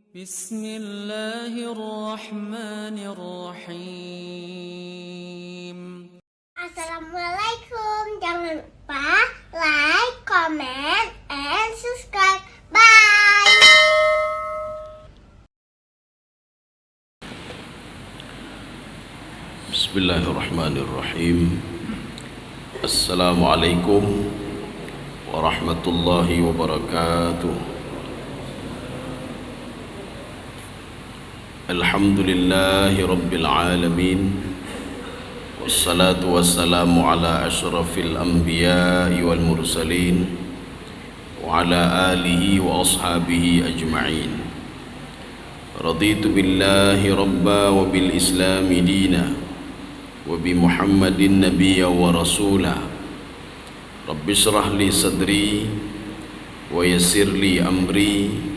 بسم الله الرحمن الرحيم. Assalamualaikum. Jangan lupa like, comment, and subscribe. Bye. Bismillahirrahmanirrahim. Assalamualaikum warahmatullahi wabarakatuh. Alhamdulillahi rabbil alamin. Wassalatu wassalamu ala ashrafil anbiya'i wal mursalin wa ala alihi wa ashabihi ajma'in. Raditu billahi rabba wa bil islami dina wa bi Muhammadin nabiyya wa rasula. Rabbi shrah li sadri wa yassir li amri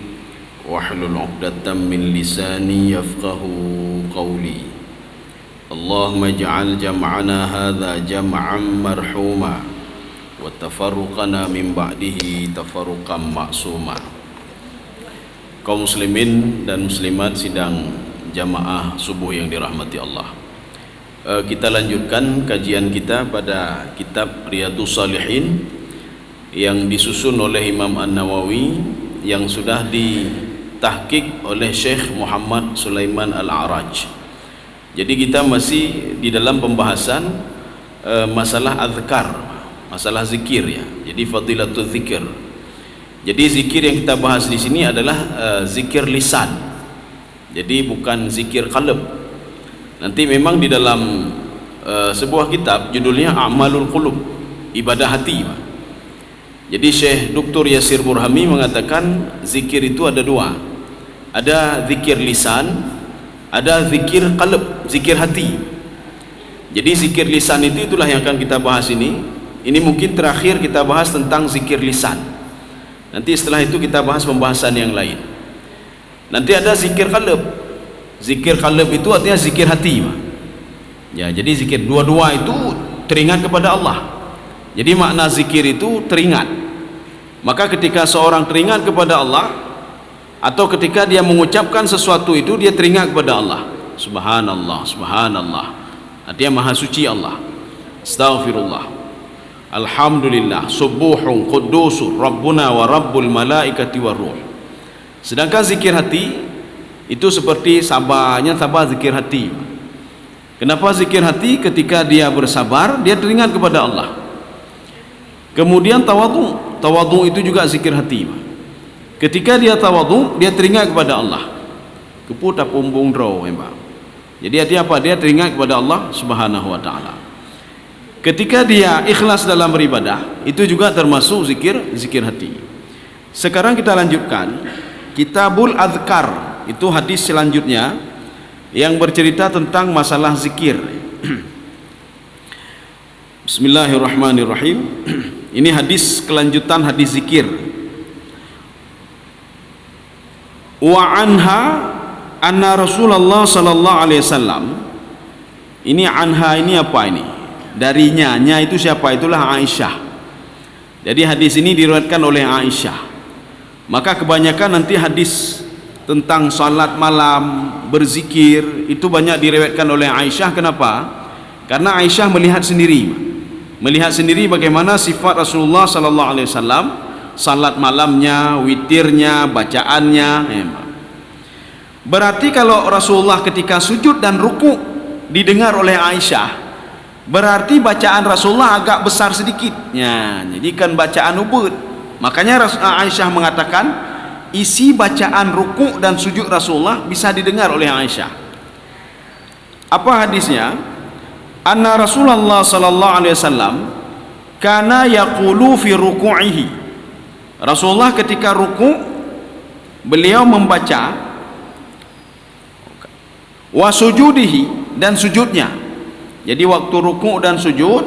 wahlul 'uqdatam min lisani yafqahu qawli. Allahumma ij'al jam'ana hadha jam'an marhuma wa tafarruqana min ba'dihi tafarruqan ma'suma. Kaum muslimin dan muslimat sidang jamaah subuh yang dirahmati Allah. Kita lanjutkan kajian kita pada kitab Riyadhus Shalihin yang disusun oleh Imam An-Nawawi yang sudah ditahqiq oleh Syekh Muhammad Sulaiman Al-A'raj. Jadi kita masih di dalam pembahasan masalah azkar, masalah zikir ya. Jadi fadilatul zikir. Jadi zikir yang kita bahas di sini adalah zikir lisan. Jadi bukan zikir qalb. Nanti memang di dalam sebuah kitab judulnya A'malul Qulub, ibadah hati. Jadi Syekh Dr. Yasir Burhami mengatakan zikir itu ada dua. Ada zikir lisan, ada zikir qalb, zikir hati. Jadi zikir lisan itu itulah yang akan kita bahas ini. Ini mungkin terakhir kita bahas tentang zikir lisan. Nanti setelah itu kita bahas pembahasan yang lain. Nanti ada zikir qalb. Zikir qalb itu artinya zikir hati. Ya, jadi zikir dua-dua itu teringat kepada Allah. Jadi makna zikir itu teringat. Maka ketika seorang teringat kepada Allah atau ketika dia mengucapkan sesuatu itu dia teringat kepada Allah. Subhanallah, subhanallah. Artinya maha suci Allah. Astaghfirullah. Alhamdulillah, subuhun quddusur rabbuna wa rabbul malaikati war ruh. Sedangkan zikir hati itu seperti sabarnya sabar zikir hati. Kenapa zikir hati? Ketika dia bersabar, dia teringat kepada Allah. Kemudian tawadhu. Tawadhu itu juga zikir hati. Ketika dia tawadhu, dia teringat kepada Allah. Keputa pumbung draw, Jadi artinya apa? Dia teringat kepada Allah Subhanahu wa taala. Ketika dia ikhlas dalam beribadah, itu juga termasuk zikir hati. Sekarang kita lanjutkan Kitabul Adhkar. Itu hadis selanjutnya yang bercerita tentang masalah zikir. Bismillahirrahmanirrahim. Ini hadis kelanjutan hadis zikir. Wa anha anna Rasulullah sallallahu alaihi wasallam. Ini anha ini apa ini? Darinya, nya itu siapa? Itulah Aisyah. Jadi hadis ini diriwayatkan oleh Aisyah. Maka kebanyakan nanti hadis tentang salat malam, berzikir itu banyak diriwayatkan oleh Aisyah. Kenapa? Karena Aisyah melihat sendiri bagaimana sifat Rasulullah sallallahu alaihi wasallam, salat malamnya, witirnya, bacaannya. Berarti kalau Rasulullah ketika sujud dan ruku didengar oleh Aisyah, berarti bacaan Rasulullah agak besar sedikit. Ya, jadi kan bacaan ubud. Makanya Aisyah mengatakan isi bacaan ruku dan sujud Rasulullah bisa didengar oleh Aisyah. Apa hadisnya? Anna Rasulullah sallallahu alaihi wasallam kana yaqulu fi ruku'ihi. Rasulullah ketika ruku beliau membaca wa sujudihi dan sujudnya. Jadi waktu ruku dan sujud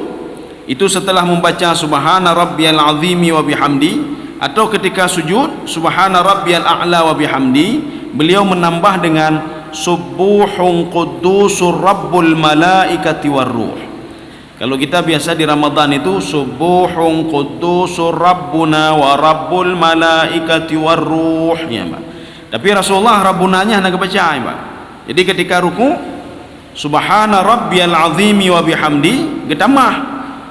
itu setelah membaca subhana rabbiyal azimi wa bihamdi, atau ketika sujud subhana rabbiyal a'la wa bihamdi, beliau menambah dengan subuhun quddusur rabbul malaikati war ruh. Kalau kita biasa di Ramadan itu subuhun quddusur rabbuna wa rabbul malaikati war ruh, ya, Tapi Rasulullah Rabbunanya nak baca Pak. Jadi ketika ruku subhana rabbiyal azimi wa bihamdi getamah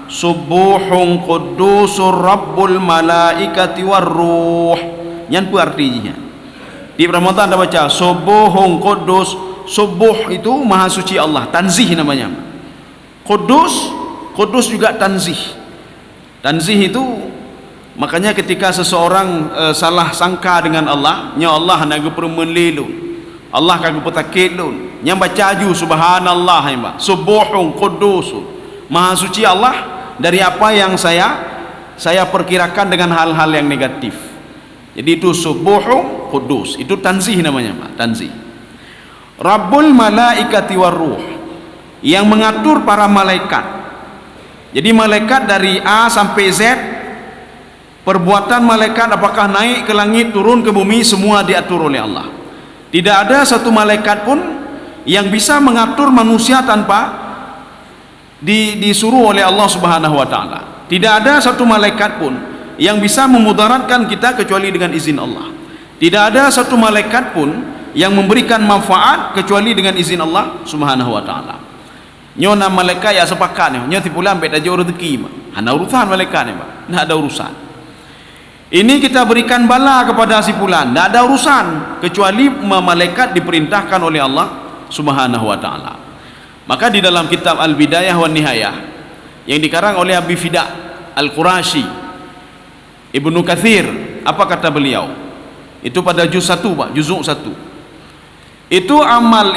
subuhun quddusur rabbul malaikati warruh. Nyan pu artinya. Di Ramadan ada baca subuhun quddus. Subuh itu maha suci Allah, tanzih namanya. Quddus juga tanzih. Tanzih itu makanya ketika seseorang salah sangka dengan Allah, nya Allah nak permenlelu, Allah kagak petakit lun, nya baca ju subhanallah ya, subuhun quddus, maha suci Allah dari apa yang saya perkirakan dengan hal-hal yang negatif. Jadi itu subuhun quddus, itu tanzih namanya Pak, tanzih. Rabbul malaikati warruh, yang mengatur para malaikat. Jadi malaikat dari A sampai Z, perbuatan malaikat apakah naik ke langit, turun ke bumi, semua diatur oleh Allah. Tidak ada satu malaikat pun yang bisa mengatur manusia tanpa disuruh oleh Allah Subhanahu wa taala. Tidak ada satu malaikat pun yang bisa memudaratkan kita kecuali dengan izin Allah. Tidak ada satu malaikat pun yang memberikan manfaat kecuali dengan izin Allah Subhanahu wa taala. Nyona malaikat ya sepakat nyo tipulan bet aja rezeki mah. Hana urusan malaikat ni, Pak. Enggak ada urusan. Ini kita berikan bala kepada si fulan, tidak ada urusan kecuali malaikat diperintahkan oleh Allah Subhanahu wa taala. Maka di dalam kitab Al-Bidayah wan Nihayah yang dikarang oleh Abi Fida Al-Qurashi, Ibnu Katsir, apa kata beliau? Itu pada juz 1, Pak, juzuk 1. Itu amal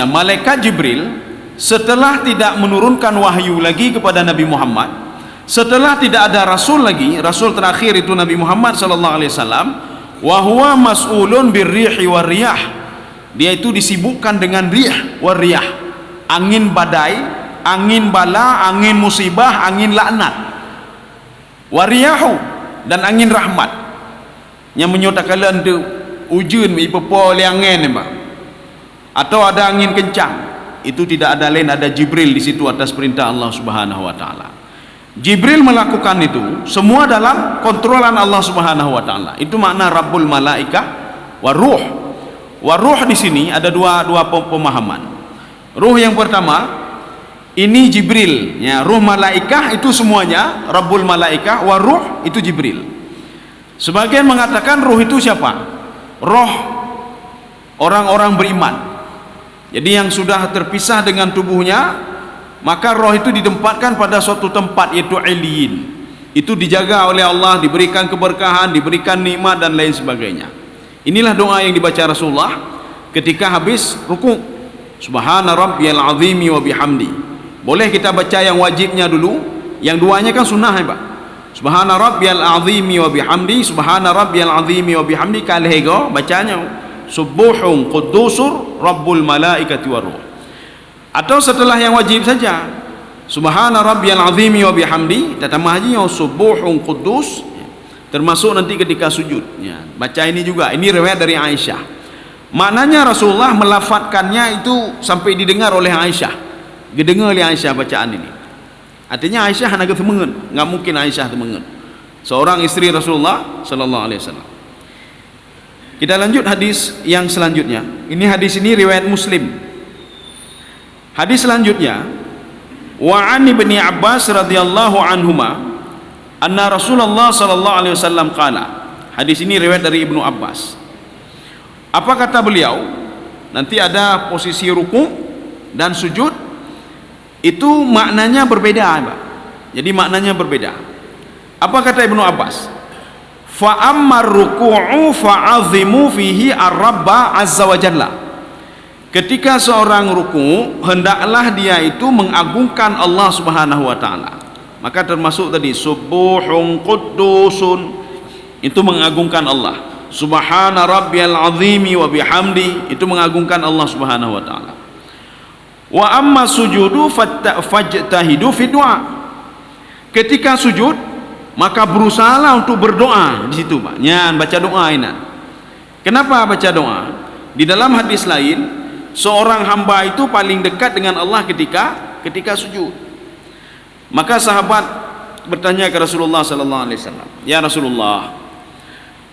malaikat Jibril setelah tidak menurunkan wahyu lagi kepada Nabi Muhammad, setelah tidak ada rasul lagi, rasul terakhir itu Nabi Muhammad sallallahu alaihi wasallam, wa huwa mas'ulun birrihi warriyah. Dia itu disibukkan dengan rih warriyah, angin badai, angin bala, angin musibah, angin laknat. Wariyahu, dan angin rahmat. Yang menyatakan tu ujun ipopo oleh angin, Pak. Atau ada angin kencang, itu tidak ada lain, ada Jibril di situ atas perintah Allah Subhanahu wa taala. Jibril melakukan itu semua dalam kontrolan Allah Subhanahu wa taala. Itu makna Rabbul Malaikah waruh. Waruh di sini ada dua pemahaman. Ruh yang pertama ini Jibril, ya, ruh malaikah itu semuanya Rabbul Malaikah, waruh itu Jibril. Sebagian mengatakan ruh itu siapa? Roh orang-orang beriman. Jadi yang sudah terpisah dengan tubuhnya, maka roh itu ditempatkan pada suatu tempat, yaitu Iliyin. Itu dijaga oleh Allah, diberikan keberkahan, diberikan nikmat dan lain sebagainya. Inilah doa yang dibaca Rasulullah ketika habis rukuk. Subhana rabbiyal azimi wa bihamdi. Boleh kita baca yang wajibnya dulu, yang duanya kan sunnah ya Pak. Subhana rabbiyal azimi wa bihamdi, subhana rabbiyal azimi wa bihamdi, kalhego bacanya subuhun quddusur rabbul malaikati waruh. Atau setelah yang wajib saja, subhana rabbiyal azimi wa bihamdi, tambah hajinya subuhun quddus, termasuk nanti ketika sujud ya. Baca ini juga, ini riwayat dari Aisyah. Maknanya Rasulullah melafadzkannya itu sampai didengar oleh Aisyah, didengar oleh Aisyah bacaan ini. Artinya Aisyah nak temengen, enggak mungkin Aisyah temengen, seorang istri Rasulullah sallallahu alaihi wasallam. Kita lanjut hadis yang selanjutnya. Ini hadis ini riwayat Muslim. Hadis selanjutnya, wa an ibni Abbas radhiyallahu anhuma anna Rasulullah sallallahu alaihi wasallam qala. Hadis ini riwayat dari Ibnu Abbas. Apa kata beliau? Nanti ada posisi ruku dan sujud, itu maknanya berbeda, Pak. Jadi maknanya berbeda. Apa kata Ibnu Abbas? Fa ammar ruku'u fa'azimu fihi ar-rabba azza wa jalla. Ketika seorang ruku, hendaklah dia itu mengagungkan Allah Subhanahu wa taala. Maka termasuk tadi subuhun quddusun, itu mengagungkan Allah. Subhana rabbiyal azimi wa bihamdi, itu mengagungkan Allah Subhanahu wa taala. Wa amma sujudu fajtahidu fi du'a. Ketika sujud, maka berusahalah untuk berdoa di situ, Pak. Nyan baca doa ini. Kenapa baca doa? Di dalam hadis lain, seorang hamba itu paling dekat dengan Allah ketika sujud. Maka sahabat bertanya ke Rasulullah sallallahu alaihi wasallam, "Ya Rasulullah,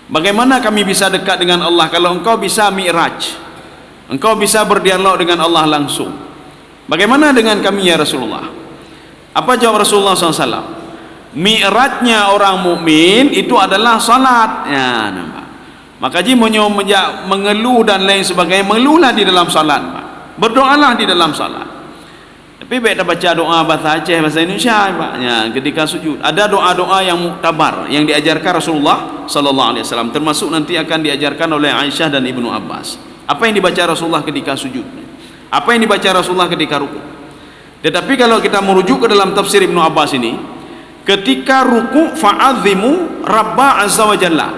Bagaimana kami bisa dekat dengan Allah kalau engkau bisa mi'raj, engkau bisa berdialog dengan Allah langsung? Bagaimana dengan kami ya Rasulullah? Apa jawab Rasulullah SAW? Mi'rajnya orang mukmin itu adalah salat. Ya, nampak. Maka jika mengeluh dan lain sebagainya, mengeluhlah di dalam salat, Pak. Berdoalah di dalam salat. Tapi baik tak baca doa bahasa Aceh, bahasa Indonesia, Pak. Ya, ketika sujud ada doa-doa yang muktabar yang diajarkan Rasulullah sallallahu alaihi wasallam, termasuk nanti akan diajarkan oleh Aisyah dan Ibnu Abbas. Apa yang dibaca Rasulullah ketika sujud? Apa yang dibaca Rasulullah ketika ruku? Tetapi kalau kita merujuk ke dalam tafsir Ibnu Abbas ini, ketika ruku fa'azimu Rabba azza wa jalla.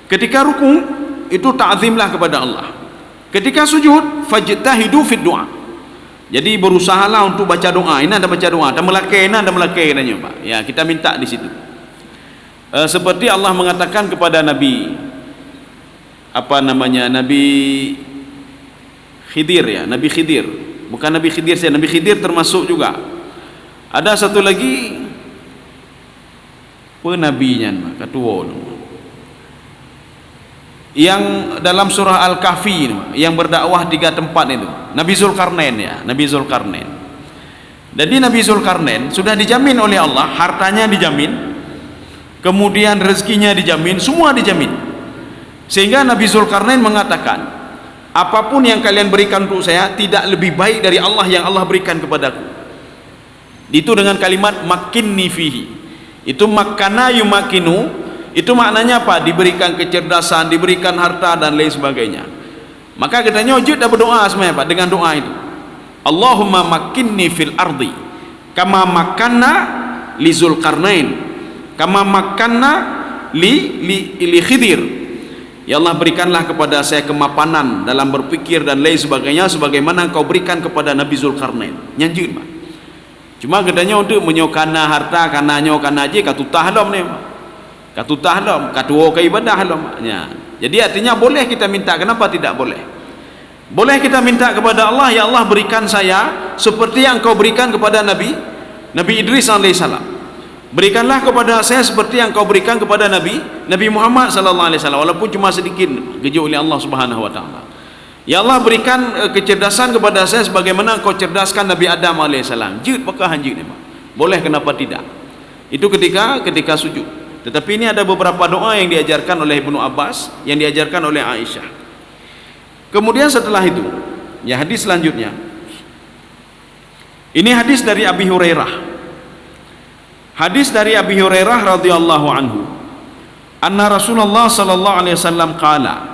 Ketika ruku itu ta'zimlah kepada Allah. Ketika sujud fajtahidu fid du'a. Jadi berusahalah untuk baca doa. Ini ada baca doa, dan melakai, ini ada melakai katanya, Pak. Ya, kita minta di situ. Seperti Allah mengatakan kepada Nabi Nabi Khidir, ya, Nabi Khidir. Bukan Nabi Khidir saja, Nabi Khidir termasuk juga. Ada satu lagi penabinya, ketua yang dalam surah Al-Kahfi yang berdakwah 3 tempat itu, Nabi Zulkarnain, ya, Nabi Zulkarnain. Jadi Nabi Zulkarnain sudah dijamin oleh Allah, hartanya dijamin, kemudian rezekinya dijamin, semua dijamin. Sehingga Nabi Zulkarnain mengatakan, apapun yang kalian berikan untuk saya tidak lebih baik dari Allah yang Allah berikan kepadaku. Itu dengan kalimat makinni fihi. Itu makana yumakinu, itu maknanya apa? Diberikan kecerdasan, diberikan harta dan lain sebagainya. Maka katanya wajib dah berdoa sebenarnya, Pak, dengan doa itu. Allahumma makinni fil ardi kama makanna li Zulkarnain, kama makanna li Khidir. Ya Allah, berikanlah kepada saya kemapanan dalam berpikir dan lain sebagainya sebagaimana Engkau berikan kepada Nabi Zulkarnain. Nyanjut, Pak. Cuma katanya untuk menyokana harta kana nyokana aja katutah lam ni, Pak. Katutah lam, katuo ke ibadah lam. Ya. Jadi artinya boleh kita minta, kenapa tidak boleh? Boleh kita minta kepada Allah, ya Allah berikan saya seperti yang Engkau berikan kepada Nabi Idris alaihissalam. Berikanlah kepada saya seperti yang Kau berikan kepada Nabi Muhammad sallallahu alaihi wasallam, walaupun cuma sedikit diuji oleh Allah Subhanahu wa taala. Ya Allah berikan kecerdasan kepada saya sebagaimana Kau cerdaskan Nabi Adam alaihissalam. Jid pakah jid ni, Pak. Boleh, kenapa tidak? Itu ketika sujud. Tetapi ini ada beberapa doa yang diajarkan oleh Ibnu Abbas, yang diajarkan oleh Aisyah. Kemudian setelah itu, ya, hadis selanjutnya. Ini hadis dari Abi Hurairah. Hadis dari Abi Hurairah radhiyallahu anhu, anna Rasulullah sallallahu alaihi wasallam qala,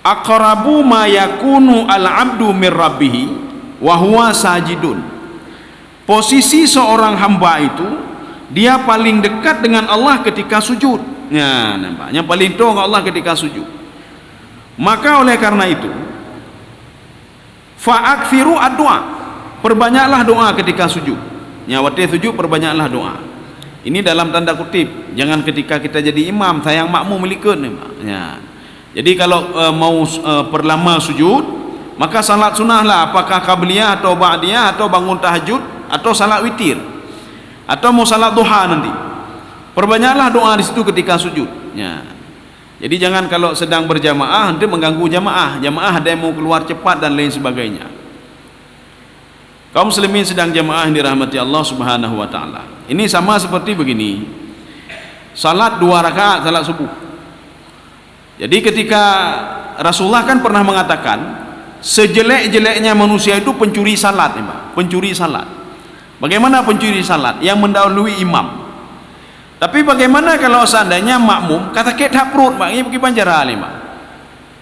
aqrabu ma yakunu al-'abdu min rabbih wa huwa sajidun. Posisi seorang hamba itu dia paling dekat dengan Allah ketika sujud. Ya, nampak, yang paling dekat dengan Allah ketika sujud. Maka oleh karena itu, fa'akthiru ad-du'a, perbanyaklah doa ketika sujud. Ya, waktu sujud perbanyaklah doa. Ini dalam tanda kutip, jangan ketika kita jadi imam sayang makmum milikun. Ya. Jadi kalau mau perlama sujud, maka salat sunnah lah, apakah qabliyah atau ba'diyah atau bangun tahajud atau salat witir atau mau salat duha nanti. Perbanyaklah doa di situ ketika sujud. Ya. Jadi jangan kalau sedang berjamaah nanti mengganggu jamaah. Jamaah ada yang mau keluar cepat dan lain sebagainya. Kaum muslimin sedang jamaah yang dirahmati Allah Subhanahu wa taala. Ini sama seperti begini. Salat 2 rakaat salat subuh. Jadi ketika Rasulullah kan pernah mengatakan, sejelek-jeleknya manusia itu pencuri salat, ya, Pak. Pencuri salat. Bagaimana pencuri salat? Yang mendahului imam. Tapi bagaimana kalau seandainya makmum kata tak perut, Pak, ini pergi panjara ni, Pak.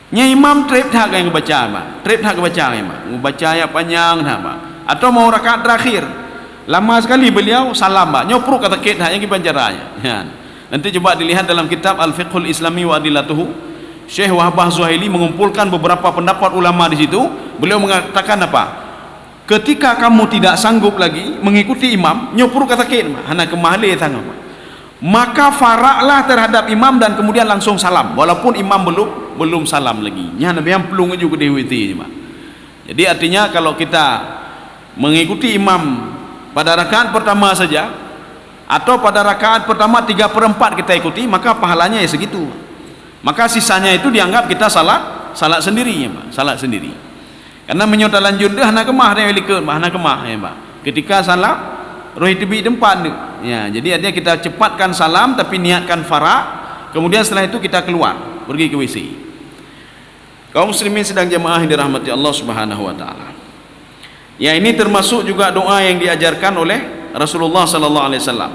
Nya imam trip tak yang baca, Pak. Trip tak baca, Pak. Baca ayat panjang dah, Pak. Atau mau rakaat terakhir. Lama sekali beliau salam, Pak. Nyopruk kata tak yang pergi panjara. Ya. Nanti coba dilihat dalam kitab Al-Fiqhul Islami wa Adillatuhu. Syekh Wahbah Zuhaili mengumpulkan beberapa pendapat ulama di situ. Beliau mengatakan apa? Ketika kamu tidak sanggup lagi mengikuti imam, nyopruk kata hana kemahli tangga, maka faraklah terhadap imam dan kemudian langsung salam, walaupun imam belum salam lagi. Nya nabi yang pelung juga diwiti, Pak. Jadi artinya kalau kita mengikuti imam pada rakaat pertama saja, atau pada rakaat pertama 3/4 kita ikuti, maka pahalanya ya segitu. Maka sisanya itu dianggap kita salat sendiri ya Pak, salat sendiri. Karena menyota lanjut dah hana kemah dia likut, hana kemah ya Pak. Ketika salat roh tebi tempat tu. Ya, jadi artinya kita cepatkan salam tapi niatkan farak, kemudian setelah itu kita keluar, pergi ke WC. Kaum muslimin sedang jemaah yang dirahmati Allah Subhanahu wa taala. Ya, ini termasuk juga doa yang diajarkan oleh Rasulullah sallallahu alaihi wasallam.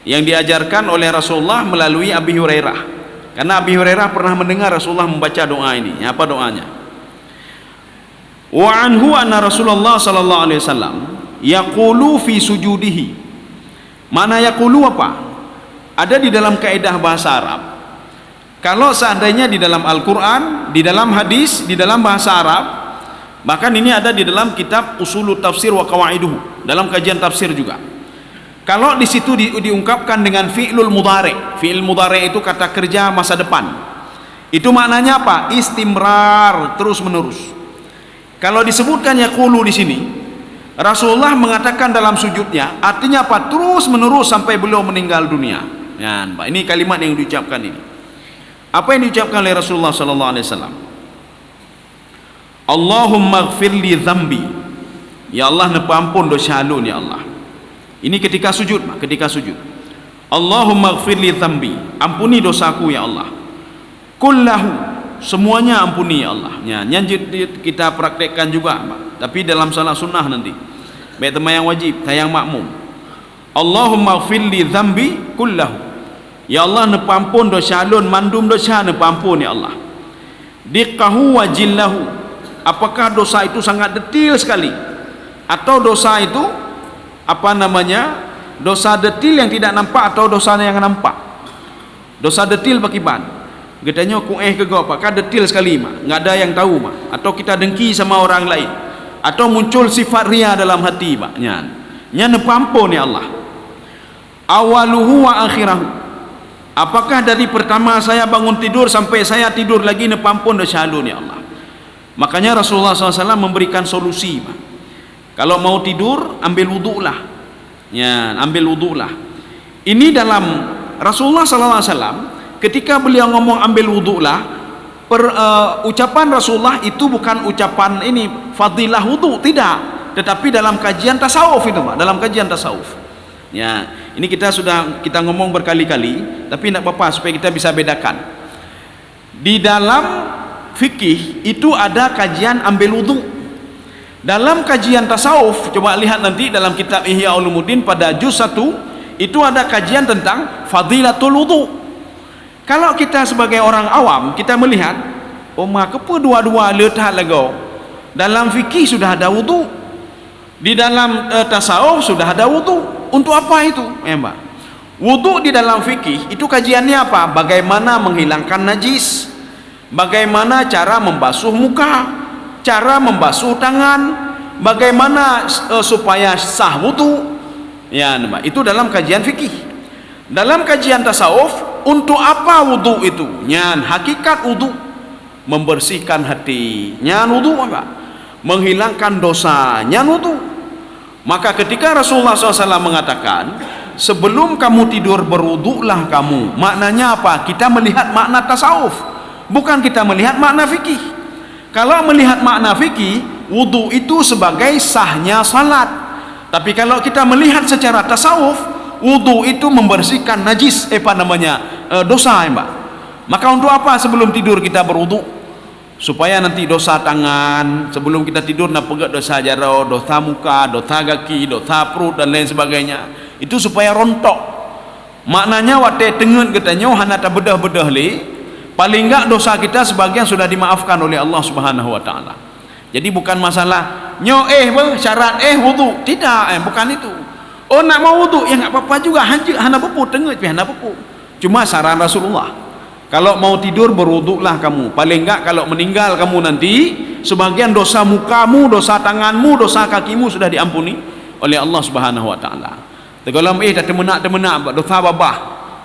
Yang diajarkan oleh Rasulullah melalui Abi Hurairah. Karena Abi Hurairah pernah mendengar Rasulullah membaca doa ini. Apa doanya? Wa anhu anna Rasulullah sallallahu alaihi wasallam yaqulu fi sujudihi. Mana yaqulu apa? Ada di dalam kaidah bahasa Arab. Kalau seandainya di dalam Al-Qur'an, di dalam hadis, di dalam bahasa Arab, bahkan ini ada di dalam kitab Usulut Tafsir wa Qawaiduhu, dalam kajian tafsir juga. Kalau di situ diungkapkan dengan fi'lul mudhari'. Fi'il mudhari' itu kata kerja masa depan. Itu maknanya apa? Istimrar, terus menerus. Kalau disebutkan yaqulu di sini, Rasulullah mengatakan dalam sujudnya, artinya apa? Terus menerus sampai beliau meninggal dunia. Ya, ini kalimat yang diucapkan ini. Apa yang diucapkan oleh Rasulullah sallallahu alaihi wasallam? Allahumma ighfir li dhanbi. Ya Allah, nepa ampun dosa alun ya Allah. Ini ketika sujud, ketika sujud. Allahumma ighfir li dhanbi. Ampuni dosaku ya Allah. Kullahu, semuanya ampuni ya Allah. Ya, yang kita praktekkan juga, tapi dalam salat sunnah nanti. Baik teman yang wajib, tayang makmum. Allahumma ighfir li dhanbi kullahu. Ya Allah, nepa ampun dosa alun, mandum dosa nepa ampun ya Allah. Diqahu wa jillahu. Apakah dosa itu sangat detil sekali, atau dosa itu apa namanya, dosa detil yang tidak nampak atau dosa yang nampak? Dosa detil bakiban gedanya ku ke go apakah detil sekali mak, enggak ada yang tahu mak, atau kita dengki sama orang lain, atau muncul sifat ria dalam hati mak, nya nepa ampun ya Allah. Awaluhu wa akhirahu. Apakah dari pertama saya bangun tidur sampai saya tidur lagi nepa ampun dosa alun ya Allah. Makanya Rasulullah SAW memberikan solusi. Kalau mau tidur, ambil wudhu lah. Ya, ambil wudhu lah. Ini dalam Rasulullah SAW, ketika beliau ngomong ambil wudhu lah, ucapan Rasulullah itu bukan ucapan ini fadilah wudhu, tidak. Tetapi dalam kajian tasawuf itu, Pak. Dalam kajian tasawuf. Ya, ini kita ngomong berkali-kali, tapi tidak apa-apa supaya kita bisa bedakan. Di dalam fikih itu ada kajian ambil wudhu. Dalam kajian tasawuf, coba lihat nanti dalam kitab Ihya Ulumuddin pada juz 1 itu ada kajian tentang fadilatul wudhu. Kalau kita sebagai orang awam, kita melihat, oh mak apa dua-dua letak lagu. Dalam fikih sudah ada wudhu, di dalam tasawuf sudah ada wudhu. Untuk apa itu? Mbak, wudhu di dalam fikih itu kajiannya apa? Bagaimana menghilangkan najis, bagaimana cara membasuh muka, cara membasuh tangan, bagaimana supaya sah wudu. Ya, itu dalam kajian fikih. Dalam kajian tasawuf, untuk apa wudu itu? Nyan hakikat wudu membersihkan hati. Nyan wudu apa? Menghilangkan dosa. Nyan wudu. Maka ketika Rasulullah SAW mengatakan, sebelum kamu tidur berwudulah kamu. Maknanya apa? Kita melihat makna tasawuf, bukan kita melihat makna fikih. Kalau melihat makna fikih, wudu itu sebagai sahnya salat. Tapi kalau kita melihat secara tasawuf, wudu itu membersihkan najis, dosa, Mbak. Maka untuk apa sebelum tidur kita berwudu? Supaya nanti dosa tangan sebelum kita tidur nak pegat dosa jarau, dosa muka, dosa kaki, dosa perut dan lain sebagainya. Itu supaya rontok. Maknanya wate tengen katanya hana ta bedah-bedah li. Paling enggak dosa kita sebagian sudah dimaafkan oleh Allah Subhanahu wa taala. Jadi bukan masalah syarat wudu. Tidak, bukan itu. Oh nak mau wudu ya enggak apa-apa juga, hana bepu tenget hana bepu. Cuma saran Rasulullah, kalau mau tidur berwuduklah kamu. Paling enggak kalau meninggal kamu nanti, sebagian dosa mukamu, dosa tanganmu, dosa kakimu sudah diampuni oleh Allah Subhanahu wa taala. Tegalam tak temenak dosa babah,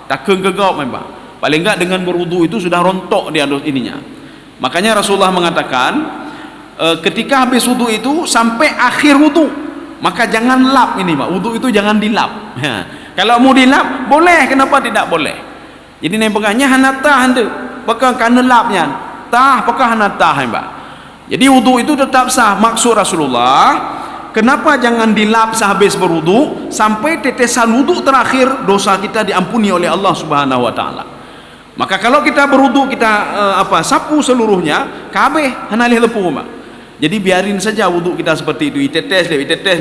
tak kegegap memang. Paling enggak dengan berwudu itu sudah rontok dia ininya. Makanya Rasulullah mengatakan, ketika habis wudu itu sampai akhir wudu, maka jangan lap ini, Pak. Wudu itu jangan dilap. Kalau mau dilap boleh, kenapa tidak boleh? Jadi ni pegangnya hanatah tu pegang kana lapnya tah apakah hanatah mbak. Jadi wudu itu tetap sah. Maksud Rasulullah, kenapa jangan dilap sehabis berwudu sampai tetesan wudu terakhir dosa kita diampuni oleh Allah Subhanahu wa taala. Maka kalau kita berwudu kita sapu seluruhnya kabeh hanalih lepuh mbak. Jadi biarin saja wudu kita seperti itu, itetes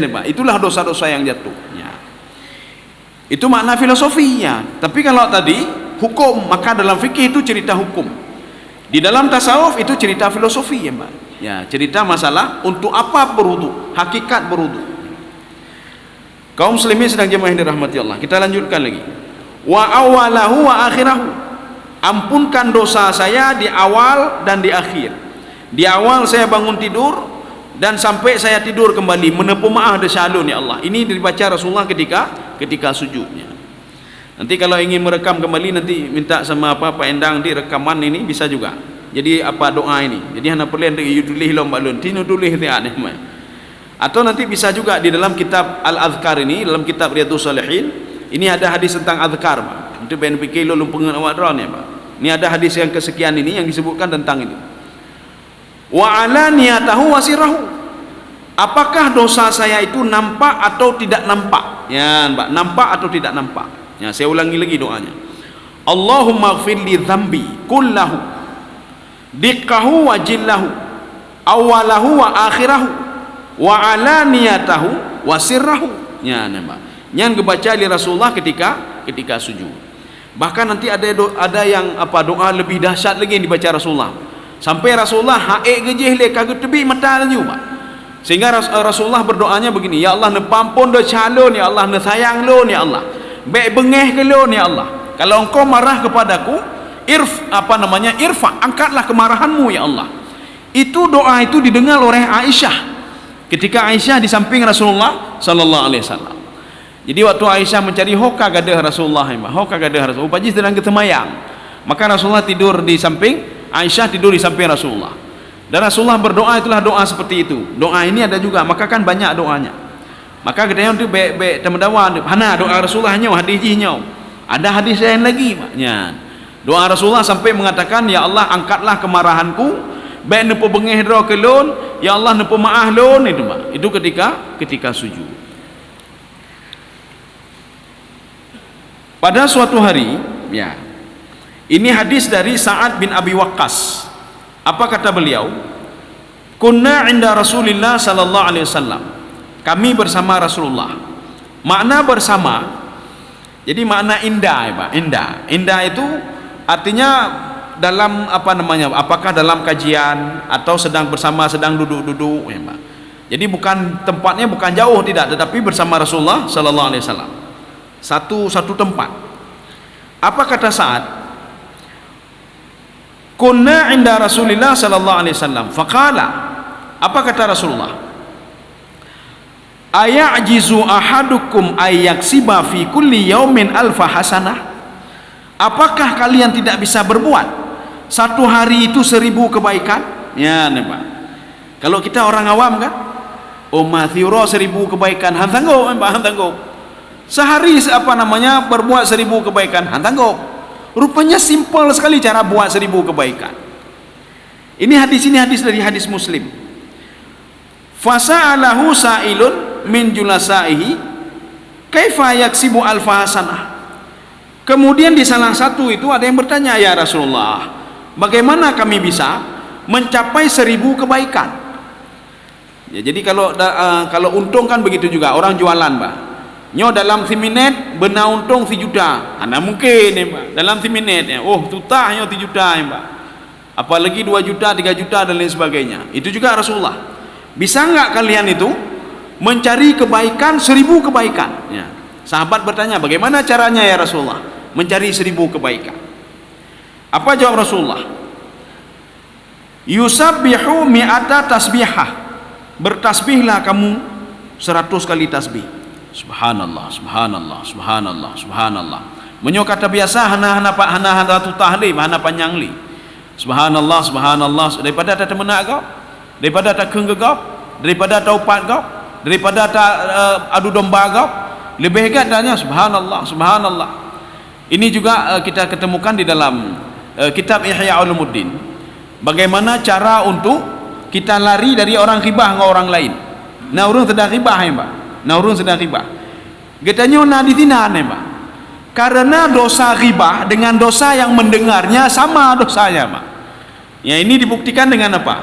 Pak. Itulah dosa-dosa yang jatuh. Ya. Itu makna filosofinya. Tapi kalau tadi hukum, maka dalam fikih itu cerita hukum. Di dalam tasawuf itu cerita filosofi ya, Mbak. Ya, cerita masalah untuk apa berwudu, hakikat berwudu. Kaum muslimin sedang jemaah yang dirahmati Allah. Kita lanjutkan lagi. Wa awalahu wa akhirahu. Ampunkan dosa saya di awal dan di akhir. Di awal saya bangun tidur dan sampai saya tidur kembali menepu maaf desalun ya Allah. Ini dibaca Rasulullah ketika sujudnya. Nanti kalau ingin merekam kembali nanti minta sama Pak Endang di rekaman ini bisa juga. Jadi apa doa ini. Jadi hana perlu untuk tulis lomba lun, tinu tulis tiane. Atau nanti bisa juga di dalam kitab Al-Azkar ini, dalam kitab Riyadhus Shalihin, ini ada hadis tentang azkar, Pak. Itu ben fikir lu pengen awak dron ya, Pak. Ini ada hadis yang kesekian ini yang disebutkan tentang itu. Wa alaniyatahu wa sirrahu. Apakah dosa saya itu nampak atau tidak nampak? Ya, Mbak, nampak atau tidak nampak? Ya, saya ulangi lagi doanya. Allahumma ighfir li dzambi kullahu diqqahu wa jillahu awalahu wa akhirahu wa alaniyatahu wa sirrahu. Ya, Mbak. Yang kebaca oleh Rasulullah ketika sujud. Bahkan nanti ada yang doa lebih dahsyat lagi yang dibaca Rasulullah. Sampai Rasulullah haik gejih le kagak tebi mata laju, Pak. Sehingga Rasulullah berdoanya begini, ya Allah ne pampun dosa lo ni Allah, ne sayang lo ni Allah. Baik bengeh ke lo ni Allah. Kalau engkau marah kepadaku, irfa, angkatlah kemarahanmu ya Allah. Itu doa itu didengar oleh Aisyah. Ketika Aisyah di samping Rasulullah sallallahu alaihi wasallam. Jadi waktu Aisyah mencari hoka gadah Rasulullah, hoka gadah Rasulullah, pagi sedang ketemayang. Maka Rasulullah tidur di samping, Aisyah tidur di samping Rasulullah. Dan Rasulullah berdoa itulah doa seperti itu. Doa ini ada juga, maka kan banyak doanya. Maka katanya untuk baik teman-teman, hana doa Rasulullah hanya hadis jinya. Ada hadis lain lagi maknya. Doa Rasulullah sampai mengatakan, ya Allah angkatlah kemarahanku, baik nepo bengeh dro kelon, ya Allah nepo maah lon itu mak. Itu ketika sujud. Pada suatu hari, ya. Ini hadis dari Sa'ad bin Abi Waqqas. Apa kata beliau? Kunna 'inda Rasulillah sallallahu alaihi wasallam. Kami bersama Rasulullah. Makna bersama, jadi makna indah ya Pak. Indah itu artinya dalam apakah dalam kajian atau sedang bersama, sedang duduk-duduk ya Pak. Jadi tempatnya bukan jauh tidak, tetapi bersama Rasulullah sallallahu alaihi wasallam. Satu tempat. Apa kata Sa'ad? Kunna 'inda Rasulillah sallallahu alaihi wasallam. Faqala, apa kata Rasulullah? Ayajizu ahadukum ayyaksiba fi kulli yaumin alfa hasanah? Apakah kalian tidak bisa berbuat satu hari itu 1000 kebaikan? Ya, Pak. Kalau kita orang awam kan, mathiro 1000 kebaikan, han tanggup. Sehari berbuat 1000 kebaikan, han tanggup. Rupanya simpel sekali cara buat 1000 kebaikan. Ini hadis dari hadis Muslim. Fasa'alahu sa'ilun min julasaihi kaifa yaksibu alfa hasanah. Kemudian di salah satu itu ada yang bertanya, ya Rasulullah, bagaimana kami bisa mencapai 1000 kebaikan? Ya, jadi kalau untung kan begitu juga orang jualan, Pak. Nyo dalam 3 minit benar untung 3 juta. Ana mungkin ya, Pak. Dalam 3 minit ya. Tutah nyo 3 juta ya, Pak. Apalagi 2 juta, 3 juta dan lain sebagainya. Itu juga Rasulullah. Bisa enggak kalian itu mencari kebaikan 1000 kebaikan? Ya. Sahabat bertanya, bagaimana caranya ya Rasulullah mencari 1000 kebaikan? Apa jawab Rasulullah? Yusabbihu mi'ata tasbihah. Bertasbihlah kamu 100 kali tasbih. Subhanallah, subhanallah, subhanallah, subhanallah. Menyo kata biasa hana tutah li, hana panjang li. Subhanallah, subhanallah. Daripada tak menak kau, daripada tak keung kau, daripada tak upat kau, daripada tak adu domba kau, Lebih hebat darinya, subhanallah, subhanallah. Ini juga kita ketemukan di dalam kitab Ihya Ulumuddin. Bagaimana cara untuk kita lari dari orang ghibah dengan orang lain. Nah, orang sedang ghibah ya, Pak. Nah, orang sedang ghibah. Katanya nah di sini ya, Pak. Karena dosa ghibah dengan dosa yang mendengarnya sama dosanya, Pak. Ya, ini dibuktikan dengan apa?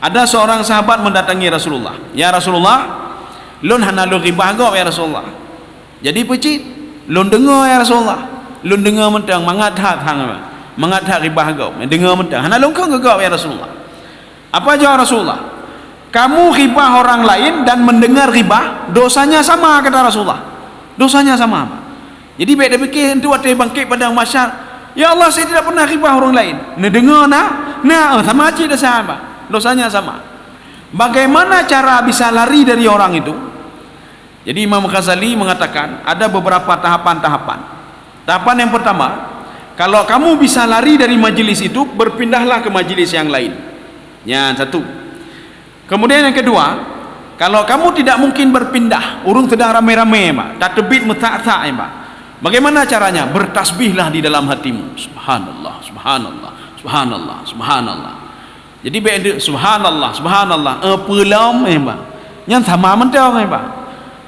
Ada seorang sahabat mendatangi Rasulullah. Ya Rasulullah, lun hana lu ghibah go ya Rasulullah. Jadi pecit, lun dengar ya Rasulullah. Lun dengar mentang mangat hang, mangat ghibah go. Dengar mentang hana lun kau go ya Rasulullah. Apa jawab Rasulullah? Kamu ghibah orang lain dan mendengar ghibah, dosanya sama, kata Rasulullah. Dosanya sama, Pak. Jadi baik dia fikir itu waktu bangkit pada masyar, ya Allah saya tidak pernah ghibah orang lain. Nah dengar sama aja dah sama, dosanya sama. Bagaimana cara bisa lari dari orang itu? Jadi Imam Ghazali mengatakan ada beberapa tahapan-tahapan. Tahapan yang pertama, kalau kamu bisa lari dari majelis itu, berpindahlah ke majelis yang lain. Ya, satu. Kemudian yang kedua, kalau kamu tidak mungkin berpindah, urung sedang rame-rame, Pak, tak tebit metak-tak, Pak. Bagaimana caranya? Bertasbihlah di dalam hatimu. Subhanallah, subhanallah, subhanallah, subhanallah. Jadi benda subhanallah, subhanallah. Pelom Pak. Yang sama mentau Pak.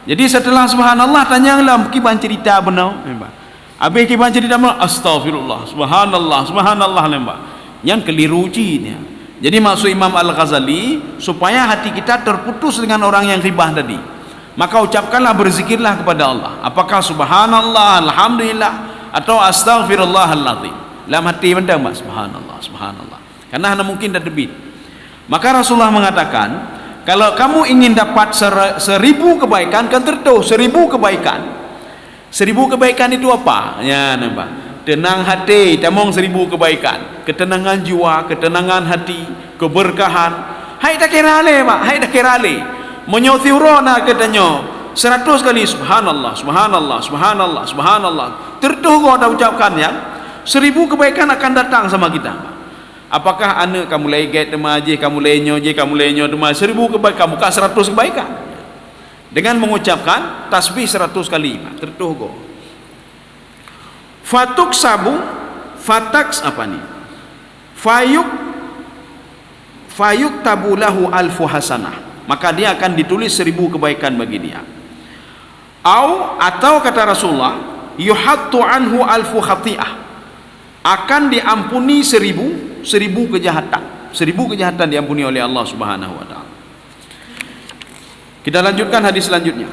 Jadi setelah subhanallah tanyalah kiban cerita benar Pak. Habis kiban cerita benar astagfirullah, subhanallah, subhanallah Pak. Yang keliru cinya. Jadi maksud Imam Al-Ghazali supaya hati kita terputus dengan orang yang ghibah tadi. Maka ucapkanlah, berzikirlah kepada Allah. Apakah subhanallah, alhamdulillah atau astaghfirullahaladzim. Dalam hati mendang Pak, subhanallah, subhanallah. Karena hanya mungkin dah debit. Maka Rasulullah mengatakan, kalau kamu ingin dapat 1000 kebaikan, kan tertuh 1000 kebaikan. 1000 kebaikan itu apa? Ya, nampak. Tenang hati, tamong 1000 kebaikan. Ketenangan jiwa, ketenangan hati, keberkahan. Hai tak kira le, Pak. Hai tak kira le. Menyuthirona katanya 100 kali subhanallah, subhanallah, subhanallah, subhanallah. Tertuh kau dah ucapkan ya. 1000 kebaikan akan datang sama kita. Apakah anak kamu leget demah je, kamu lenyo demah 1000 kebaikan, bukan 100 kebaikan. Dengan mengucapkan tasbih 100 kali, tertuh kau. Fatuk sabu, fataks apa ni? Fayuk tabulahu alfu hasanah. Maka dia akan ditulis 1000 kebaikan bagi dia. Atau kata Rasulullah, yuhattu anhu alfu khati'ah. Akan diampuni 1000 kejahatan. 1000 kejahatan diampuni oleh Allah Subhanahu wa taala. Kita lanjutkan hadis selanjutnya.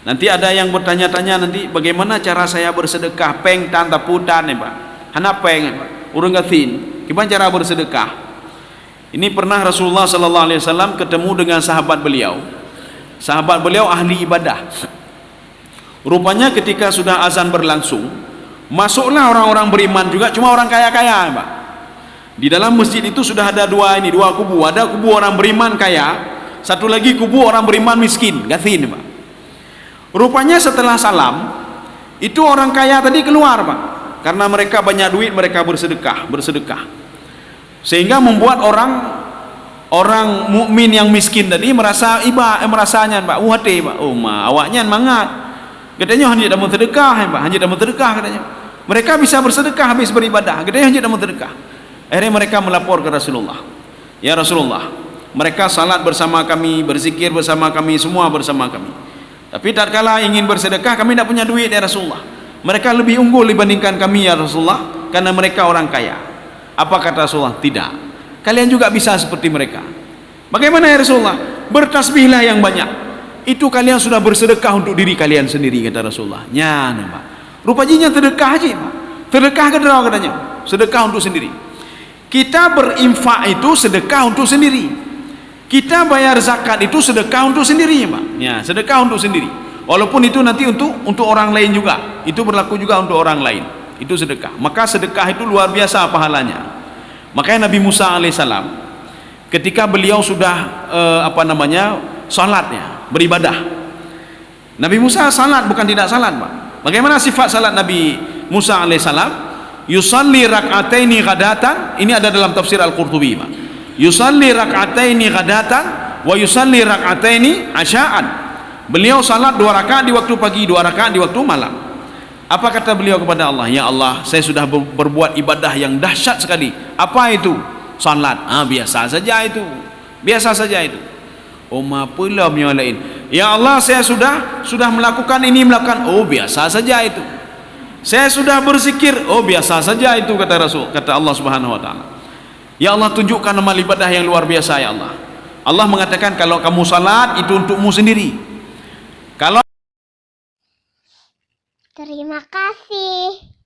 Nanti ada yang bertanya-tanya nanti bagaimana cara saya bersedekah peng tan taputan Pak. Hana peng Pak. Urang gatin. Gimana cara bersedekah? Ini pernah Rasulullah sallallahu alaihi wasallam ketemu dengan sahabat beliau. Sahabat beliau ahli ibadah. Rupanya ketika sudah azan berlangsung, masuklah orang-orang beriman juga, cuma orang kaya-kaya, Pak. Di dalam masjid itu sudah ada dua kubu. Ada kubu orang beriman kaya, satu lagi kubu orang beriman miskin, gatin, Pak. Rupanya setelah salam, itu orang kaya tadi keluar, Pak. Karena mereka banyak duit, mereka bersedekah. Sehingga membuat orang mukmin yang miskin tadi merasanya Pak, hati Pak, awaknya mangat. Katanya hanya dah sedekah Pak, hanya dah sedekah katanya. Mereka bisa bersedekah habis beribadah, katanya hanya dah sedekah. Akhirnya mereka melapor ke Rasulullah. Ya Rasulullah, mereka salat bersama kami, berzikir bersama kami, semua bersama kami. Tapi tatkala ingin bersedekah kami tidak punya duit ya Rasulullah. Mereka lebih unggul dibandingkan kami ya Rasulullah, karena mereka orang kaya. Apa kata Rasulullah? Tidak. Kalian juga bisa seperti mereka. Bagaimana ya Rasulullah? Bertasbihlah yang banyak. Itu kalian sudah bersedekah untuk diri kalian sendiri, kata Rasulullah. Ya, Pak. Rupanya sedekah aja, Pak. Sedekah katanya. Sedekah untuk sendiri. Kita berinfak itu sedekah untuk sendiri. Kita bayar zakat itu sedekah untuk sendiri, Pak. Ya, sedekah untuk sendiri. Walaupun itu nanti untuk orang lain juga. Itu berlaku juga untuk orang lain. Itu sedekah. Maka sedekah itu luar biasa pahalanya. Makanya Nabi Musa alaihissalam ketika beliau sudah salatnya, beribadah. Nabi Musa salat, bukan tidak salat, Pak. Bagaimana sifat salat Nabi Musa alaihissalam? Yusalli rak'ataini ghadatan. Ini ada dalam tafsir Al-Qurtubi, Pak. Yusalli rak'ataini ghadatan wa yusalli rak'ataini asya'an. Beliau salat 2 rakaat di waktu pagi, 2 rakaat di waktu malam. Apa kata beliau kepada Allah? Ya Allah, saya sudah berbuat ibadah yang dahsyat sekali. Apa itu? Salat. Biasa saja itu. Biasa saja itu. Pula yang lain. Ya Allah, saya sudah melakukan ini, melakukan. Biasa saja itu. Saya sudah berzikir. Biasa saja itu, kata Rasul, kata Allah Subhanahu wa taala. Ya Allah, tunjukkan amal ibadah yang luar biasa ya Allah. Allah mengatakan kalau kamu salat itu untukmu sendiri. Kalau Terima kasih.